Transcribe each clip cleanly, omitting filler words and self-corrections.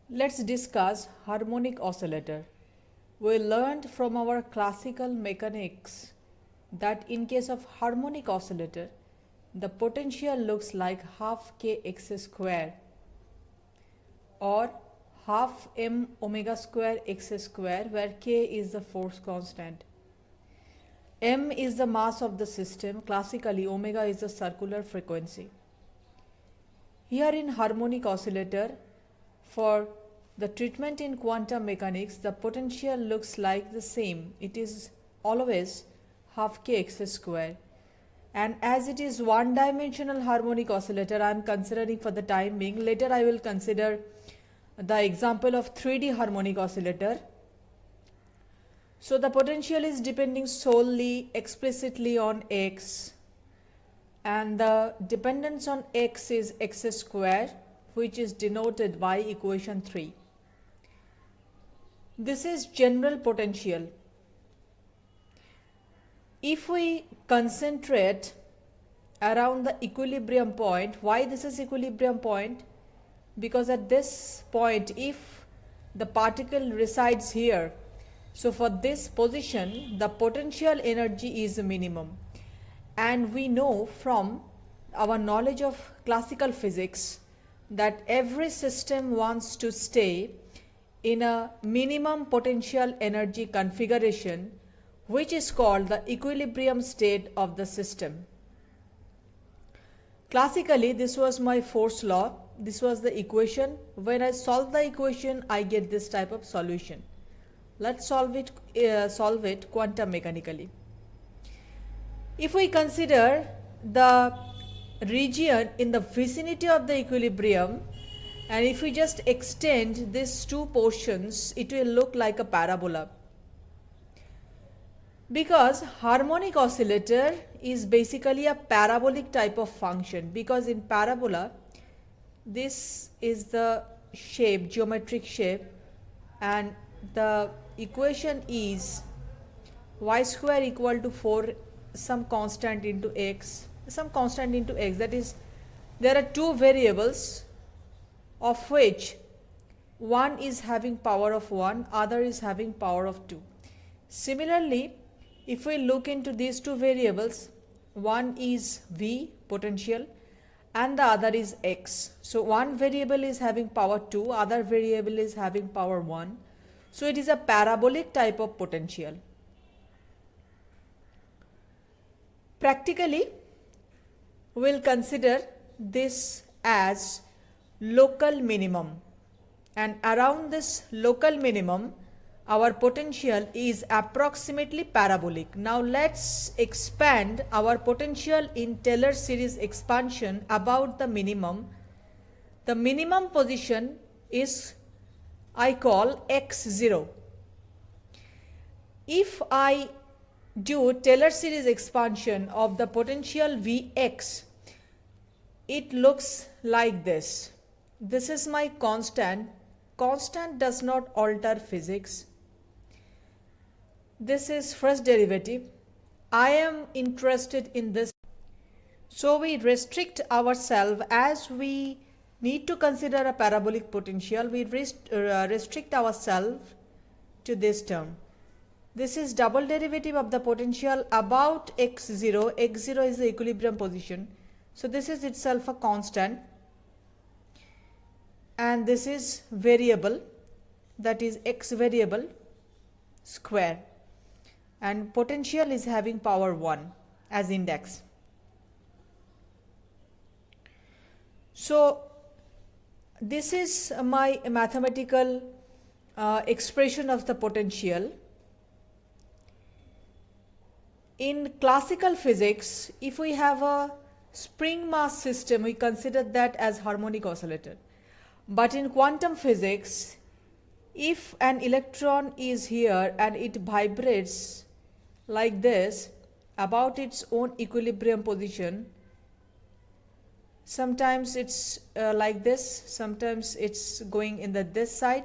Let's discuss harmonic oscillator. We learned from our classical mechanics that in case of harmonic oscillator, the potential looks like half kx square or half m omega square x square, where k is the force constant. M is the mass of the system. Classically, omega is the circular frequency. Here in harmonic oscillator, for the treatment in quantum mechanics, the potential looks like the same. It is always half kx square. And as it is one dimensional harmonic oscillator, I am considering for the time being. Later I will consider the example of 3D harmonic oscillator. So the potential is depending solely explicitly on x, and the dependence on x is x square, which is denoted by equation 3. This is general potential. If we concentrate around the equilibrium point, why this is equilibrium point? Because at this point, if the particle resides here, so for this position the potential energy is minimum. And we know from our knowledge of classical physics that every system wants to stay in a minimum potential energy configuration, which is called the equilibrium state of the system. Classically, this was my force law. This was the equation. When I solve the equation, I get this type of solution. Let's solve it quantum mechanically. If we consider the region in the vicinity of the equilibrium, and if we just extend these two portions, it will look like a parabola. Because harmonic oscillator is basically a parabolic type of function, because in parabola this is the shape, geometric shape, and the equation is y square equal to 4 some constant into x, that is, there are two variables of which one is having power of 1, other is having power of 2. Similarly, if we look into these two variables, one is v, potential, and the other is x. So one variable is having power 2, other variable is having power 1. So it is a parabolic type of potential. Practically, we will consider this as local minimum, and around this local minimum our potential is approximately parabolic. Now let's expand our potential in Taylor series expansion about the minimum. The minimum position is, I call x0. If I do Taylor series expansion of the potential Vx, it looks like this. This is my constant. Constant does not alter physics. This is first derivative. I am interested in this. So we restrict ourselves, as we need to consider a parabolic potential, we restrict ourselves to this term. This is double derivative of the potential about x0. x0 is the equilibrium position. So this is itself a constant. And this is variable, that is x variable square. And potential is having power 1 as index. So this is my mathematical expression of the potential. In classical physics, if we have a spring mass system, we consider that as harmonic oscillator. But in quantum physics, if an electron is here and it vibrates like this about its own equilibrium position, sometimes it's like this, sometimes it's going in this side.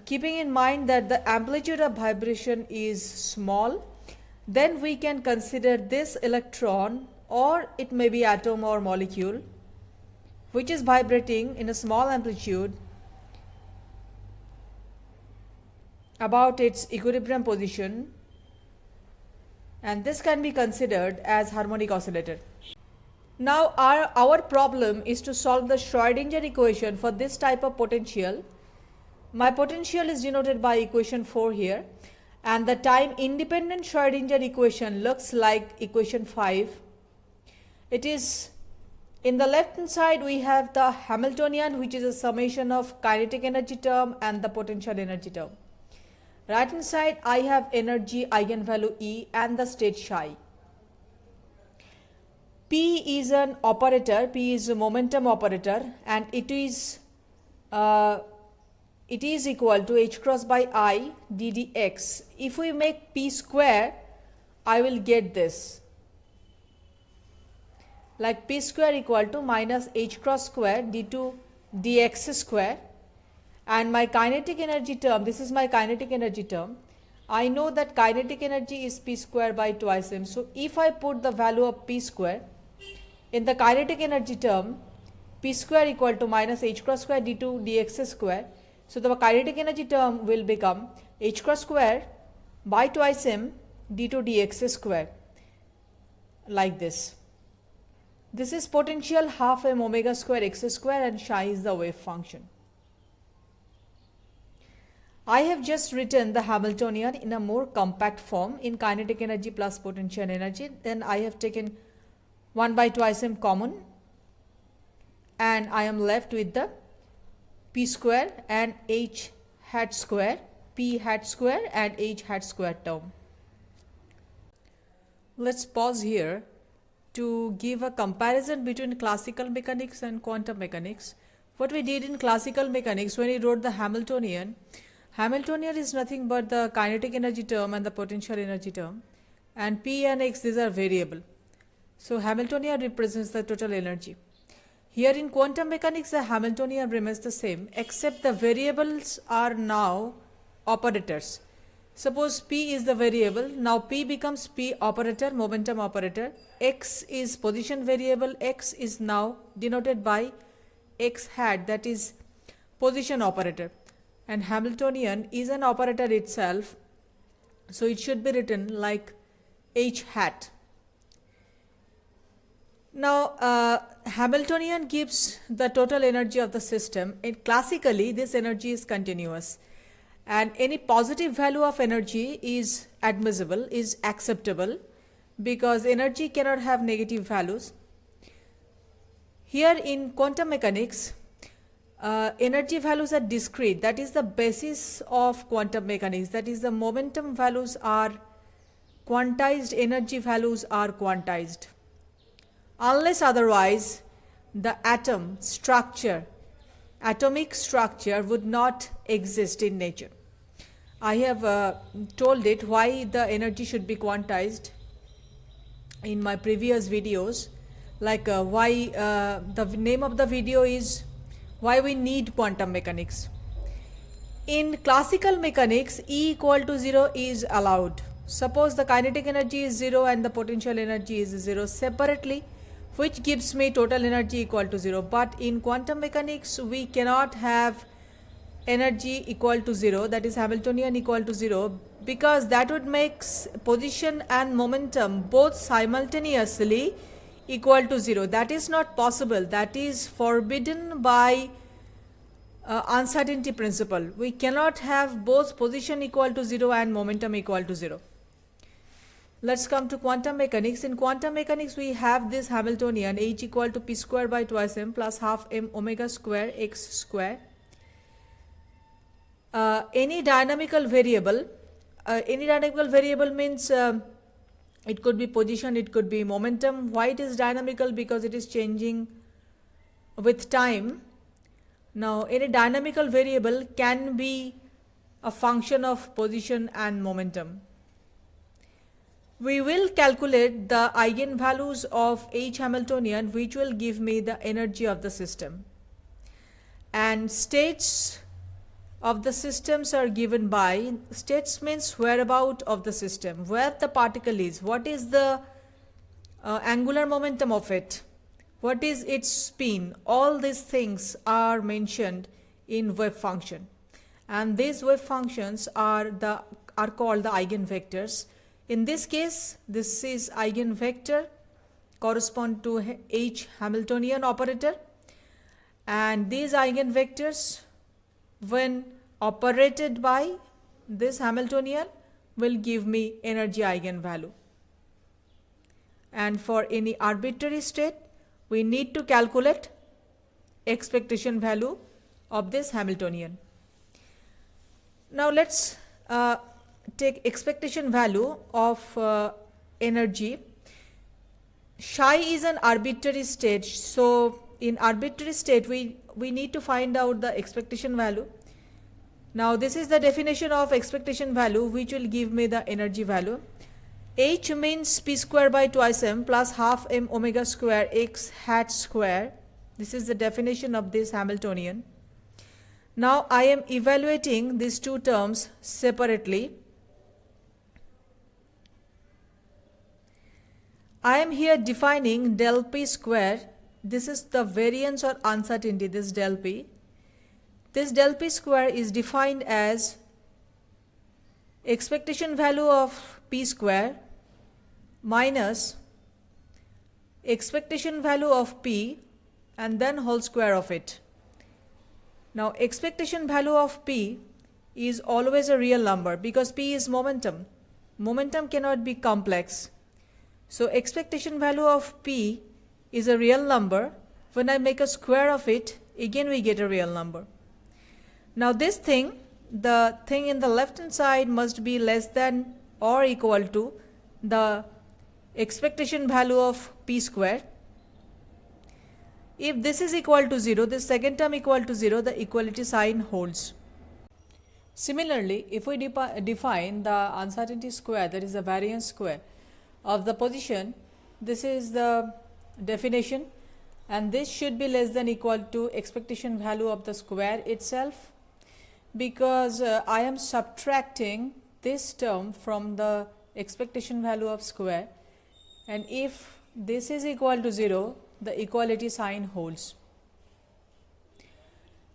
Keeping in mind that the amplitude of vibration is small, then we can consider this electron, or it may be atom or molecule, which is vibrating in a small amplitude, about its equilibrium position, and this can be considered as harmonic oscillator. Now our problem is to solve the Schrödinger equation for this type of potential. My potential is denoted by equation 4 here, and the time independent Schrödinger equation looks like equation 5. It is, in the left hand side we have the Hamiltonian, which is a summation of kinetic energy term and the potential energy term. Right hand side I have energy eigenvalue E and the state psi. P is an operator, P is a momentum operator, and it is equal to h cross by I ddx. If we make P square, I will get this, like P square equal to minus h cross square d2 dx square, and my kinetic energy term, this is my kinetic energy term. I know that kinetic energy is P square by twice m. So if I put the value of P square in the kinetic energy term, P square equal to minus h cross square d2 dx square. So the kinetic energy term will become h cross square by twice m d2 dx square, like this. This is potential half m omega square x square, and psi is the wave function. I have just written the Hamiltonian in a more compact form in kinetic energy plus potential energy. Then I have taken 1 by twice m common, and I am left with the P square and h hat square, P hat square and h hat square term. Let's pause here to give a comparison between classical mechanics and quantum mechanics. What we did in classical mechanics, when we wrote the Hamiltonian is nothing but the kinetic energy term and the potential energy term, and P and X, these are variable. So Hamiltonian represents the total energy. Here in quantum mechanics, the Hamiltonian remains the same, except the variables are now operators. Suppose P is the variable, now P becomes P operator, momentum operator. X is position variable, X is now denoted by X hat, that is position operator. And Hamiltonian is an operator itself, so it should be written like H hat. Now Hamiltonian gives the total energy of the system, and classically this energy is continuous, and any positive value of energy is admissible, is acceptable, because energy cannot have negative values. Here in quantum mechanics, energy values are discrete, that is the basis of quantum mechanics, that is the momentum values are quantized, energy values are quantized. Unless otherwise, the atom structure, atomic structure would not exist in nature. I have told it why the energy should be quantized in my previous videos, like why the name of the video is why we need quantum mechanics. In classical mechanics, E equal to 0 is allowed. Suppose the kinetic energy is 0 and the potential energy is 0 separately, which gives me total energy equal to 0. But in quantum mechanics, we cannot have energy equal to 0, that is Hamiltonian equal to 0, because that would make position and momentum both simultaneously equal to 0. That is not possible. That is forbidden by uncertainty principle. We cannot have both position equal to 0 and momentum equal to 0. Let's come to quantum mechanics. In quantum mechanics, we have this Hamiltonian H equal to P square by twice m plus half m omega square x square. Any dynamical variable means it could be position, it could be momentum. Why it is dynamical? Because it is changing with time. Now any dynamical variable can be a function of position and momentum. We will calculate the eigenvalues of H Hamiltonian, which will give me the energy of the system. And states of the systems are given by, states means whereabout of the system, where the particle is, what is the angular momentum of it, what is its spin. All these things are mentioned in wave function. and these wave functions are called the eigenvectors. In this case, this is eigenvector correspond to H Hamiltonian operator, and these eigenvectors when operated by this Hamiltonian will give me energy eigenvalue. And for any arbitrary state, we need to calculate expectation value of this Hamiltonian. Now let's take expectation value of energy. Psi is an arbitrary state, so in arbitrary state we need to find out the expectation value. Now this is the definition of expectation value, which will give me the energy value. H means p square by twice m plus half m omega square x hat square. This is the definition of this Hamiltonian. Now I am evaluating these two terms separately. I am here defining del p square. This is the variance or uncertainty, this del p. This del p square is defined as expectation value of p square minus expectation value of p and then whole square of it. Now expectation value of p is always a real number because p is momentum. Momentum cannot be complex. So expectation value of p is a real number. When I make a square of it, again we get a real number. Now this thing, the thing in the left hand side must be less than or equal to the expectation value of p square. If this is equal to 0, the second term equal to 0, the equality sign holds. Similarly, if we define the uncertainty square, that is the variance square of the position, this is the definition, and this should be less than equal to expectation value of the square itself, because I am subtracting this term from the expectation value of square, and if this is equal to 0, the equality sign holds.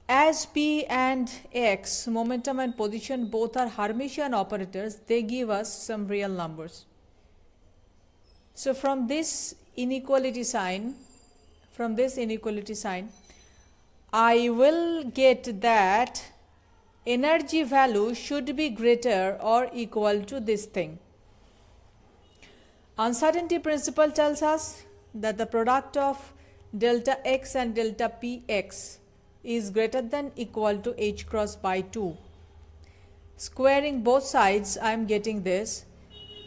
As p and x, momentum and position, both are Hermitian operators, they give us some real numbers. So from this inequality sign, I will get that energy value should be greater or equal to this thing. Uncertainty principle tells us that the product of delta x and delta px is greater than equal to h cross by 2. Squaring both sides, I am getting this.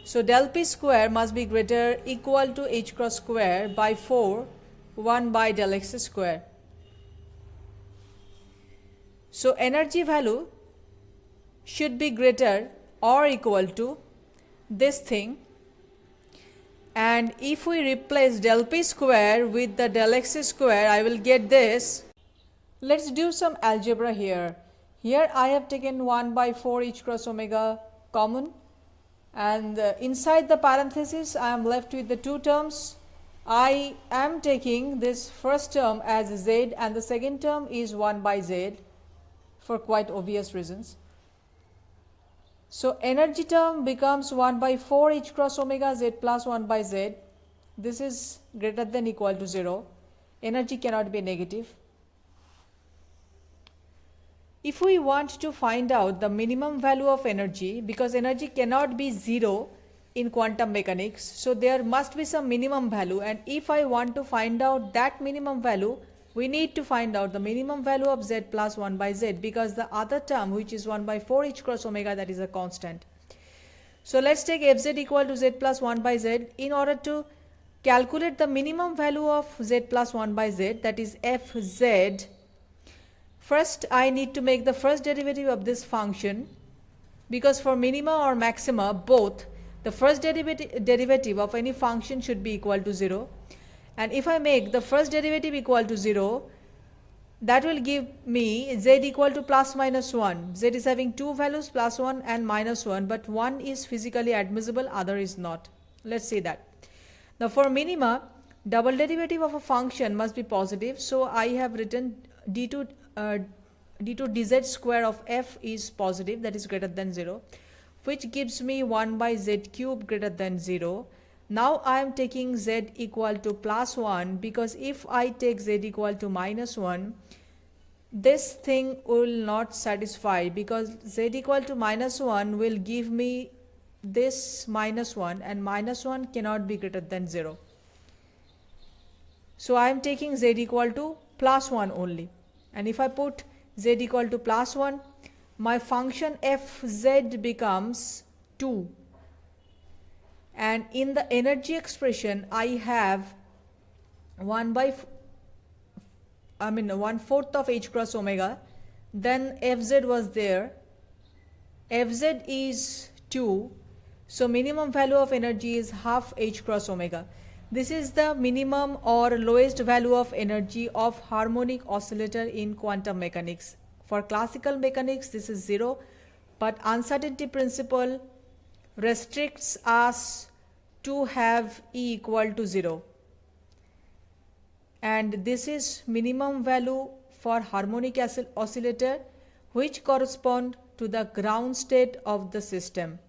So del p square must be greater equal to h cross square by 4, 1 by del x square. So energy value should be greater or equal to this thing. And if we replace del p square with the del x square, I will get this. Let's do some algebra here. Here I have taken 1 by 4 h cross omega common, and inside the parenthesis I am left with the two terms. I am taking this first term as z and the second term is 1 by z for quite obvious reasons. So energy term becomes 1 by 4 h cross omega z plus 1 by z. This is greater than equal to 0. Energy cannot be negative. If we want to find out the minimum value of energy, because energy cannot be 0 in quantum mechanics, so there must be some minimum value, and if I want to find out that minimum value, we need to find out the minimum value of z plus 1 by z, because the other term, which is 1 by 4 h cross omega, that is a constant. So let's take fz equal to z plus 1 by z. In order to calculate the minimum value of z plus 1 by z, that is fz, first I need to make the first derivative of this function, because for minima or maxima both, the first derivative of any function should be equal to 0. And if I make the first derivative equal to 0, that will give me z equal to plus minus 1. Z is having two values, plus 1 and minus 1, but one is physically admissible, other is not. Let's see that. Now for minima, double derivative of a function must be positive, so I have written d2 dz square of f is positive, that is greater than 0, which gives me 1 by z cube greater than 0. Now I am taking z equal to plus 1, because if I take z equal to minus 1, this thing will not satisfy, because z equal to minus 1 will give me this minus 1, and minus 1 cannot be greater than 0. So I am taking z equal to plus 1 only, and if I put z equal to plus 1, my function fz becomes 2, and in the energy expression I have 1/4 of h cross omega. Then fz was there, fz is 2, so minimum value of energy is half h cross omega. This is the minimum or lowest value of energy of harmonic oscillator in quantum mechanics. For classical mechanics this is 0, but uncertainty principle restricts us to have E equal to 0, and this is minimum value for harmonic oscillator, which correspond to the ground state of the system.